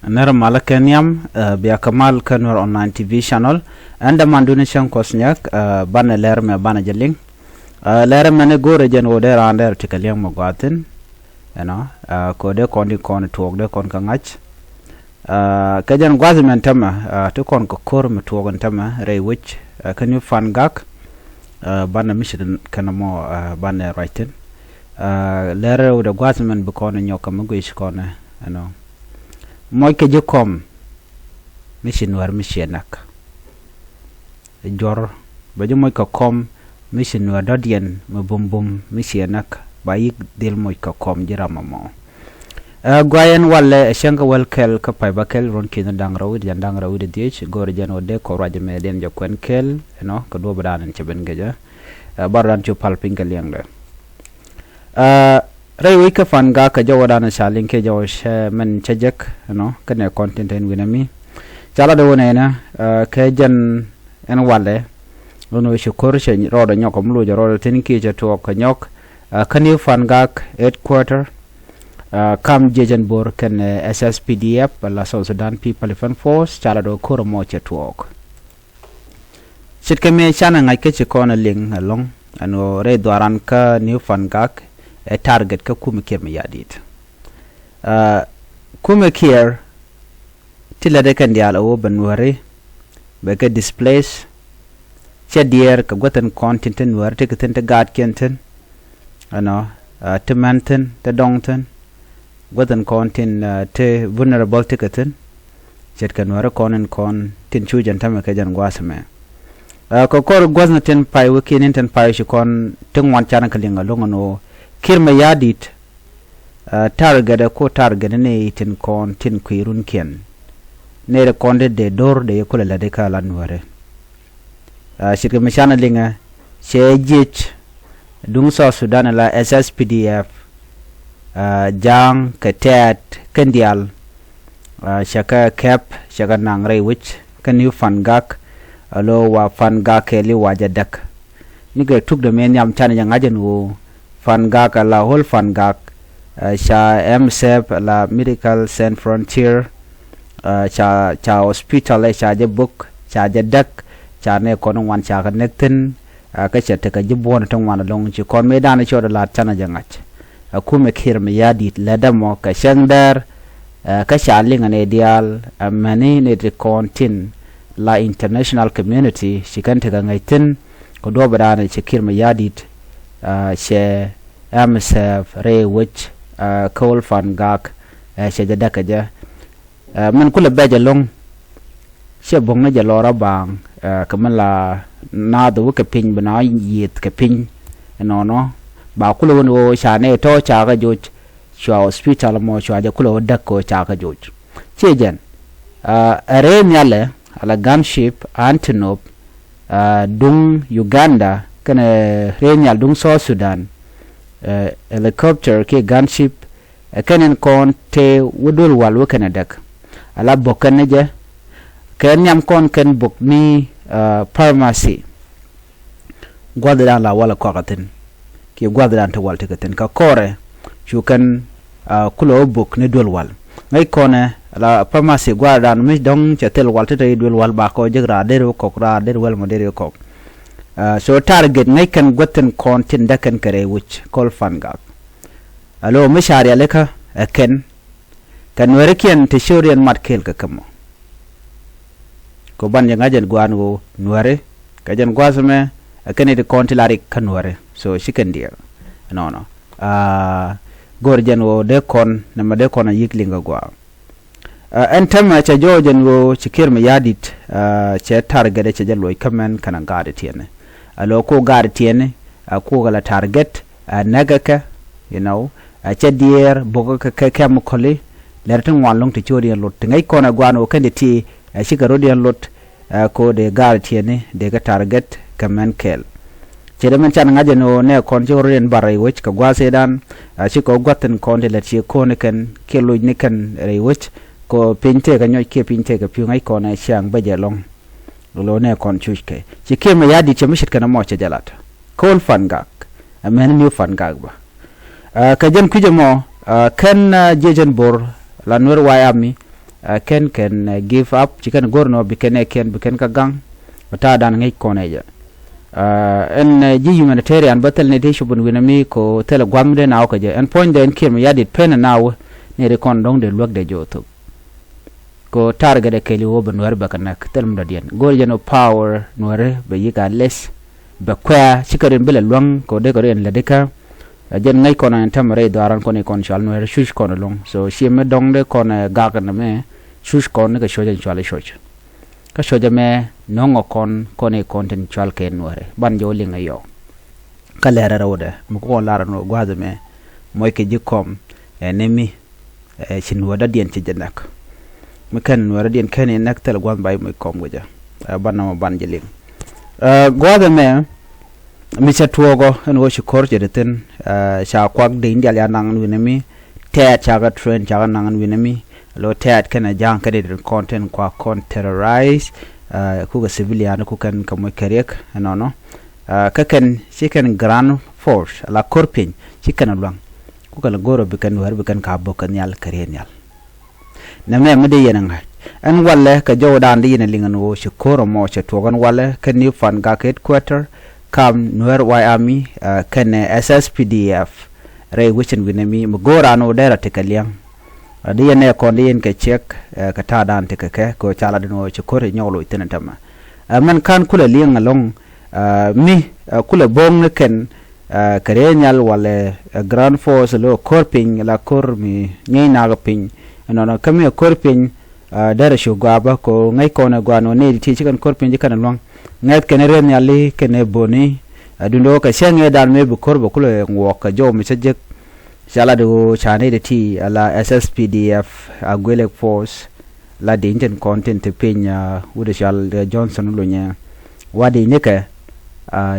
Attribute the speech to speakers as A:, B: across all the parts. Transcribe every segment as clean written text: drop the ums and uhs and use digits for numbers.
A: Nera Malakaniam, Bia Kamal Kanur online TV channel, and the Mandunishan Kosnyak, Bana Läär me Bana Jeling. Läär mane go region wo there and there tikaliang Mogatin, Kode Kondi Kon Tuog de Kon Kangach. Kajan Gwaziman Tama, to Kon Kokor Metuogan Tama, Ray Witch, can you fan gak? Bana Mission Kanamo Bana writing. Läär with the Gwaziman Bukon in Yokamugish corner, Moi ke jokom mission war missionak jor bajo moi ka kom mission war dodien mo bum missionak bayik del moi ka kom jiramamo gwayen walle shanka welkel ka pay bakel ron kin dangrawid yan dangrawid diech gor jano de ko raje me den jokwen kel ko do badan ci ben geja baran ci palping ka liang Ray wika fan ga ka jawadana shaling ke jawash men chajek kane content en winami chala do wona ke jan en wale ono shukur she rodo nyoko mlu jaro tin ki je to ka nyok kani fan ga headquarter kam jejen bor kan SSPDF la South Sudan People Defense Force chala do koro mo che tuok sit ke me chana ngai ke che kona ling along ano re dwaran ka new fan ga a target ka kumikir me yadit kumikir tila de kan dial o benwari be ka displace chedier ka goten content nuar te keten te gad kenten te manten te dongten goten content te vulnerable te keten chet kan nuar kon tin chujan tama ka jan gwasame ko kor gwasna ten pai wikinin ten pai shikon tengwan chana kalinga longono kirma yadit target ko target ne tin kon tin kuirun ken ne re konde de dor de ko la de kala nuare shirke mishana linga she jich dung so Sudan la SSPDF jang ketet kendial shaka cap shaka nangre which kan you fan gak alo wa fan gak eli wajadak ni ge tuk de men yam chan yang ajen wo fan gak la whole fan gak sha MSF la medical sans frontier cha hospital sha je book cha je dak cha ne kon wan cha connectin ka chete ka jibon tong wan long chi kon me dan cho la chana jangach ku me khir me yadit la damo ka shangdar ka sha linga ne dial mani ne de kontin la international community shikante ka ngaitin ko do badana chi khir me yadit she MSF Ray Witch Coal Fan Gak she jadaka ja man kula beja long she bongna ja lora bang kamala na do ke pin bana yit ke pin no ba kula wono shane to cha ga joj sha hospital mo sha ja kula dakko cha ga joj chejen are nyale ala gunship antelope dung Uganda kana renyal dung South Sudan helicopter ke gunship kanen kon te wudul wal wakana dak ala bokan je ken nyam kon ken bok ni pharmacy gwadran la wala kokaten ke gwadran ta wal tekaten ka kore chukan kulo bok ne dol wal ngai kone la pharmacy gwadran mi dong chatel wal te dol wal ba ko jegra der ko ra der wal mo der ko so target ngai kan goten content da kan kare which call fan gap alo mishari aleka ken kan werikian te shorian matkel ka kamo ko ban ya ngajen gwango nuare kajen gwasme ken de content lari kan nuare so shikan dia no gorjen wo de kon na ma de kon yiklinga gwa en tema cha jojen wo chikir me yadit che target che jalo kamen kan ngade tiene alo ko gar tiene ko gala target nagaka chadier boga ka kam kholi lertang walong te chori lot ngai kona gwano kanditi shigarodian lot ko de gar tiene de ga target kamen kel chedemen chan ngaje no ne kon chorien barai wech ka gwase dan shiko gwaten kon de lati ko ne kan kelo ne kan rei wech ko pinte ga nyoy ke pinte ga pi ngai kona shang bajelong lo ne kon chuke chike me yadi chemishit kana mo che jalata kol fangak amen new fangak ba ka jem kuje mo kan jejen bor la Nuer wayami ken give up chicken gorno biken ka gang ta dan ngai kone ja en ji humanitarian batal ne de shubun winami ko tele gwamde na ko je en point den kirma yadit pen now ne de kon dong de lok de joto ko targa de keli wo ben war bakanak telm da dien gol jeno power nuare be yiga less be kwa chikarin bele luang ko de ko en ladeka jen ngai kono en tamare daran ko ne kon chal nuare shush kono long so shi me dong de kon ga kan me shush kon ne shoja chale shoja ka shoja me nongo kon ne content chal ke nuare ban jo linga yo ka lera rawde mu ko lara no gwaza me moy ke jikom enemi shin wada dien ci jenak mekan wara dien kene nak tel gwan bay moy kom goja banama ban jeling gwaza me mi sa tuogo en wo shikor jedeten sha kwak de indial ya nangan winami te chaga train chaga nangan winami lo tat kana jang kade content kwa terrorize ku ga civilian ku kan kamoy karek no kaken chicken grand force la korpin chicken lang ku kala goro bikan war bikan ka bokan yal karen yal na me mede yenanga an walle ka jodan di ne lingan wo shikoro mo che togan walle kan ni fan ga headquarter kam Nuer Army kan SSPDF re wichin winami mgora no dera tekaliang di ne ko di en ke check ka ta dan te ke ko chala dino chikore nyolo itenantama man kan kula liang along mi kula bong ken karenyal wale grand force lo korping la kormi nyai naga ping no kami korping dara shugaba ko ngai kona gwano ne ti chikan korping jikan long ngat kenere nyali kene boni adundo ka shenge dan me bu korbo kula ngok jo mi sajek shala do chane de ti ala SSPDF agwele force la de inten content penya wude shal Johnson lo nya wadi ne ka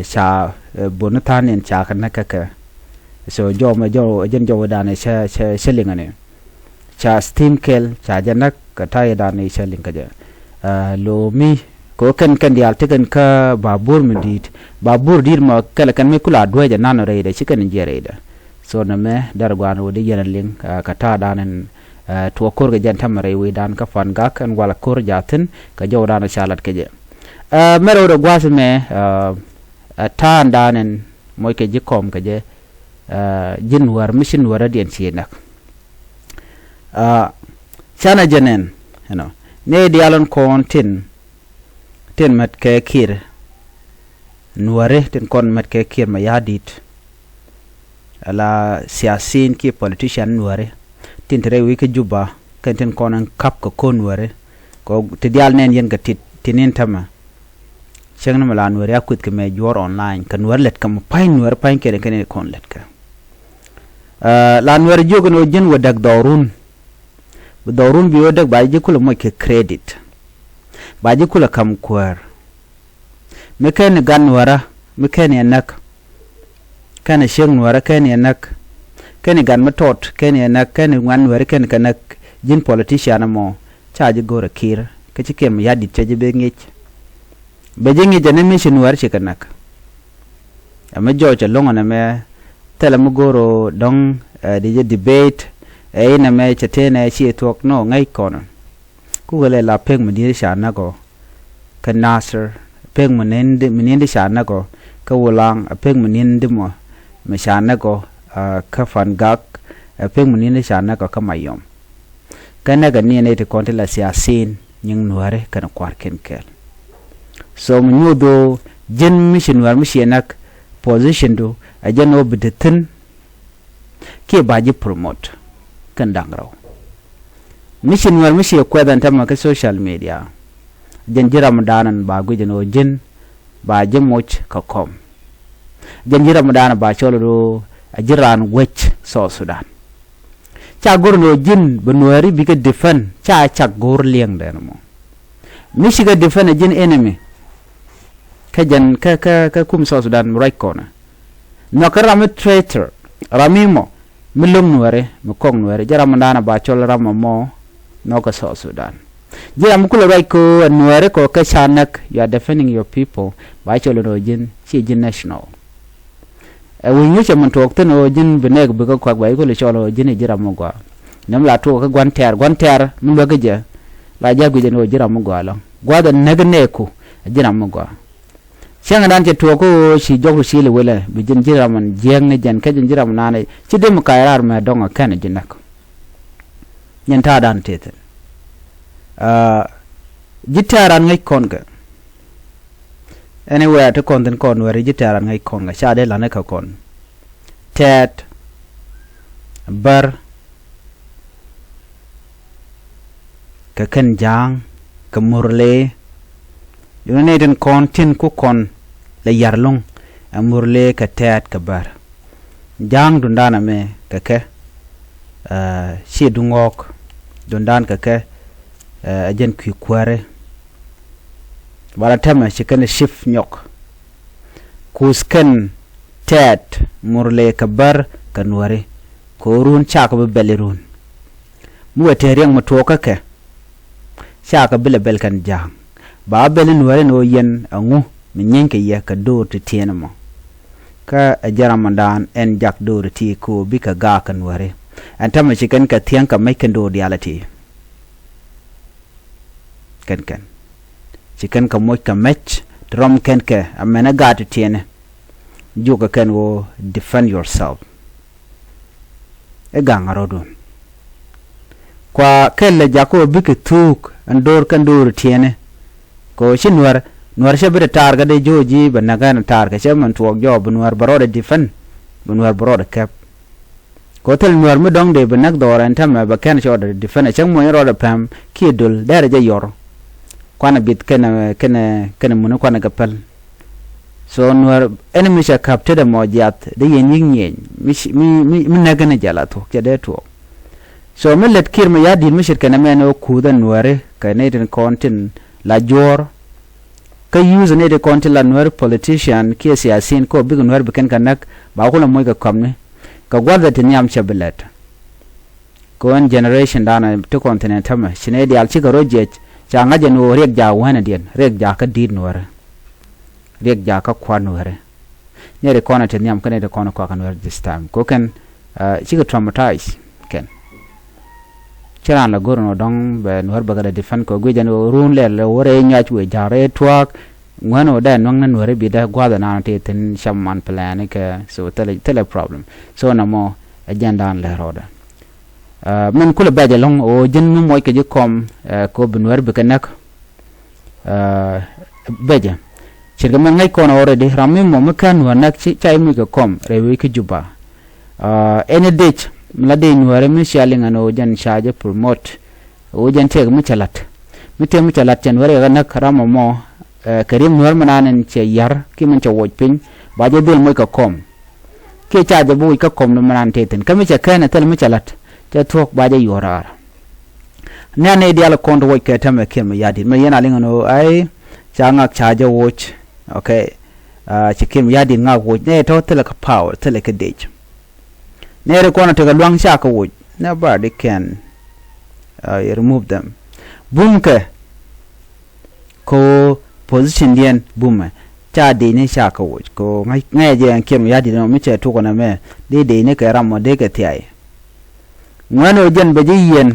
A: sha bonatan en cha kan ka so jo ma jo jen jo da ne sha linga ne cha steam kel cha janak ka tai da ne sha linga ja lo mi ko kan dial tekan ka babur mindit babur dir ma kala kan me kula dwa ja nan re da chikan jere da so na me dar gwano de yenan ling ka ta danen to kor ga jan tamare we dan ka fan ga kan wala kor jaten ka jo dan shalat ke je mero do gwas me ta danen moy ke jikom ke je jin war mission wara dien ci nak chana jenen ne dialon kon tin mat ke kir nuare tin kon mat ke kir ma yadit ala siasin ki politician nuare tin tere wi ke juba kan tin kon kap ko nuare ko te dial nen yen ga tinin tama chengna mala nuare akut ke me jor online kan nuare let kam pain nuare pain ke ken kon let ka la nuare jogono jen wadak dorun bi wadak ba ji kula mo ke credit ba ji kula kam kwar me ken gan wara me ken yanak kana sheng wara ken yanak ken gan matot ken yanak ken wan wara ken kanak jin politician mo chaji gora kir ke chikem yadi chaji be ngich be jingi jane mission war chikanak ame jocha longona me tela mugoro dong di debate na me chatena chi talk no ngai kono ku gele la peng mudi shana go kan nasir peng menende shana go ka wulang peng menende mo me shana go ka fan gak peng menende shana go ka mayom kana ga ni ne te kontela siasin nying nuare kana kwar ken kel so mnyudo jen mission war misienak position do ajano bidetin ke baji promote kan dangraw mission war misie kwedan tamma ka social media jen jiram danan ba gujeno jen ba jemoch ka kom jen jiram danan ba cholo ajiran wech so Sudan cha gorno jin benwari biga defend cha gor liang den mo mishiga defend jin enemy kajan ka kum so Sudan right corner no karam traitor ramimo milum nuare mukong nuare jaram dana ba chol ram mo no ka so Sudan jaram kula right ko nuare ko ka chanak you are defending your people ba chol no jin chi jin national we nyu chaman tok ten o jin beneg bi ko kwa ba ko le cholo jin jaram mo gwa nam la to ka gwan ter mun lo ga je la ja guje no jira mu gwa long gwa da nagne ku jira mu gwa chang dan che to ko si jogu si le wele bi jin jira man jeng ne jan ka jin jira man ne ci dem kayrar ma donga kan jinak nyen ta dan tete jitaran ngai kon ga anywhere to kon den kon wari jitaran ngai kon ga sha de la ne ka kon tet bar ka kan jang ka murle yo ne den kon tin ku kon le yarlong amurle ka tet ka bar jang dundana me ka ke si dungok dundan ka ke ajen ku kware wala tema chikan shif nyok kusken tet murle ka bar ka nuare ko run chaka be belerun mu eteriang matoka ke chaka bele bel kan jang ba bele nuare no yen angu minyenke ye ka do te tienamo ka ajaramandan en jak do ti ko bika ga kan nuare antama chikan ka tiang ka make do reality kan chikan ka moy ka match drum ken ke amena ga te tiene juga kan wo defend yourself e gangarodo kwa kelle jako bika tuk andor kan do tiene ko shinwar nuar shabira targa de joji banaga na targa shaman tuok job nuar barode defend nuar barode cap ko tel nuar mu dong de banak doran tam ba kan shoda defend chang mo yoro pam kidul dare je yor kwana bit kana mun kwana kapal so nuar enemy sha capture de mojat de yen yin mi naga na jala to ke de to so millet kirma ya din mishir kana meno kuda nuare kana den content la jor ka use ne de content la nuare politician ki siyasin ko big nuare biken kanak ba ko la moy ka kamne ka gwarda tin yam chabelet ko en generation dana to continent tama shine de alchi garo je changa je no rek ja wana den rek ja ka dit nuare rek ja ka kwa nuare ne de kona tin yam kana de kona kwa kan nuare this time ko kan chi ga traumatize ken chiran la gorno dong be nuar bagada defan ko gwe jano run le wore nyach we jare twak ngano da nong na nuare bi da gwada na te tin shamman plan ke so tele problem so na mo agenda le roda men kula baje long o jin moy ke jikom ko nuar be kanak baje chirga men ngai kono already rammi mo mekan wanak chi chai mi ko kom rewi ke juba any date mlade nuare mi shaling ano jan shaje promote o jan teg mi chalat chen wore ga nak ramo mo karim nuar mananen che yar ki man che woj pin ba je bil moy ka kom ke cha je bu ka kom no manan teten kam che kana tel mi chalat te tok ba je yorar ne ne dial kon do woj ke tam ke mi yadi me yana linga no ai cha ngak cha je woj okay chikim yadi ngak woj ne to tel ka power tel ka dej nere kona to luang sha ka wood nobody can remove them bumke ko position dien bumme cha de ne sha ka wood ko ngai je kem ya di no mi che to kona me de ne ka ramo de ka tiai ngano jen be yen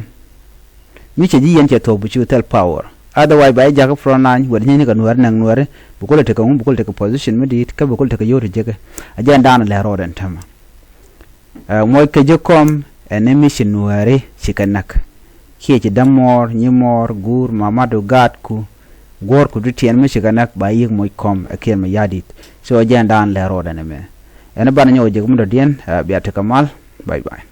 A: mi che yen che to bu chu tel power otherwise by ja ka fronan wor ni ka nuar nang nuar bu ko te ka bu ko te ka position mi di ka bu ko te ka yori je ka ajan dan le roden tama moy ke jokom enemy nuare chikanak kiye damor nyimor gur mamadu gatku gor ku dutien me chikanak ba yig moy kom akem yadit so ajan dan le roda ne me ene ban nyo je gum do dien biate kamal bye bye.